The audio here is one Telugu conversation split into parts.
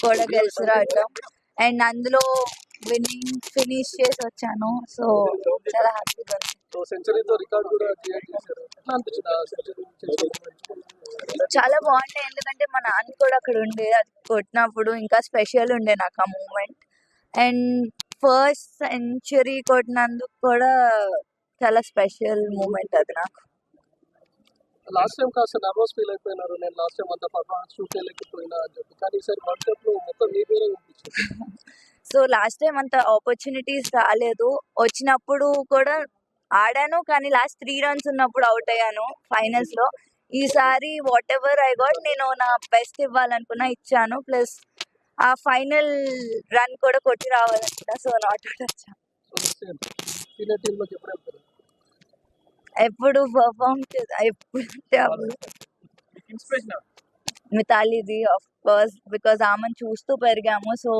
కూడా గెలిచి రావటం అండ్ అందులో విన్నింగ్ ఫినిష్ చేసి వచ్చాను. సో చాలా హ్యాపీగా ఉంది. సో సెంచరీతో రికార్డ్ కూడా క్రియేట్ చేశారు. ఎట్లా అనిపించింది ఆ సెంచరీ చాలా బాగుండే, ఎందుకంటే మా నాన్న కూడా అక్కడ ఉండే, అది కొట్టినప్పుడు ఇంకా స్పెషల్ ఉండే నాకు ఆ మూమెంట్. అండ్ ఫస్ట్ సెంచరీ కొట్టినందుకు కూడా చాలా స్పెషల్ మూమెంట్ అది నాకు. లాస్ట్ టైం కాస్త నర్వస్ ఫీల్ అయిపోయినారు, నేను లాస్ట్ టైం అంత పర్ఫార్మెన్స్ చూపించలేకపోయినా అని చెప్పి, కానీ ఈసారి వరల్డ్ కప్ లో మొత్తం మీ పేరే వినిపించింది. సో లాస్ట్ టైం అంత ఆపర్చునిటీస్ రాలేదు, వచ్చినప్పుడు కూడా ఆడాను కానీ లాస్ట్ 3 runs ఉన్నప్పుడు అవుట్ అయ్యాను ఫైనల్స్ లో. ఈసారి వాట్ ఎవర్ ఐ గాట్, నేను నా బెస్ట్ ఇవ్వాలనుకున్నా, ఇచ్చాను. ప్లస్ ఆ ఫైనల్ రన్ కూడా కొట్టి రావాలనుకున్నా. సో నాట్ అవుట్ వచ్చాను. సో సీనియర్ టీమ్ లోకి ఎప్పుడు వెళ్తారు? ఎప్పుడు పర్ఫామ్ ఎప్పుడు మితాలీది ఆఫ్ కోర్స్, బికాజ్ ఆమెను చూస్తూ పెరిగాము. సో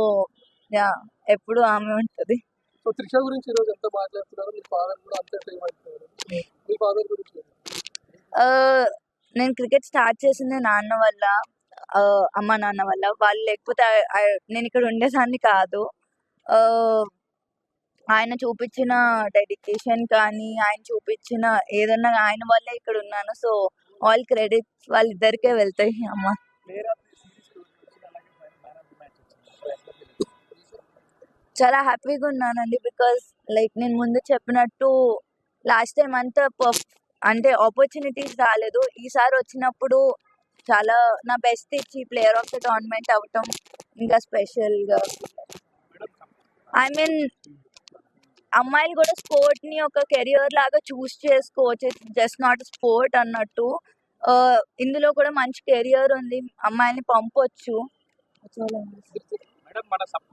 యా, ఎప్పుడు ఆమె ఉంటుంది. సో త్రిష గురించి ఈరోజు ఎంత మాట్లాడుతున్నారు, మీ ఫాదర్ కూడా అంతే ఫేమ్ అవుతున్నారు. మీ ఫాదర్ గురించి నేను క్రికెట్ స్టార్ట్ చేసింది నాన్న వల్ల, అమ్మ నాన్న వల్ల. వాళ్ళు లేకపోతే నేను ఇక్కడ ఉండేదాన్ని కాదు. ఆయన చూపించిన డెడికేషన్ కానీ, ఆయన చూపించిన ఏదన్నా ఆయన వల్లే ఇక్కడ ఉన్నాను. సో ఆల్ క్రెడిట్స్ వాళ్ళిద్దరికే వెళ్తాయి. అమ్మ చాలా హ్యాపీగా ఉన్నానండి, బికాస్ లైక్ నేను ముందు చెప్పినట్టు లాస్ట్ టైం అంతా అంటే ఆపర్చునిటీస్ రాలేదు. ఈసారి వచ్చినప్పుడు చాలా నా బెస్ట్ ఇచ్చి ప్లేయర్ ఆఫ్ ద టోర్నమెంట్ అవ్వటం ఇంకా స్పెషల్గా. ఐ మీన్ అమ్మాయిలు కూడా స్పోర్ట్ ని ఒక కెరియర్ లాగా చూస్ చేసుకోవచ్చు, జస్ట్ నాట్ స్పోర్ట్ అన్నట్టు. ఇందులో కూడా మంచి కెరియర్ ఉంది, అమ్మాయిని పంపొచ్చు. మేడం మన సబ్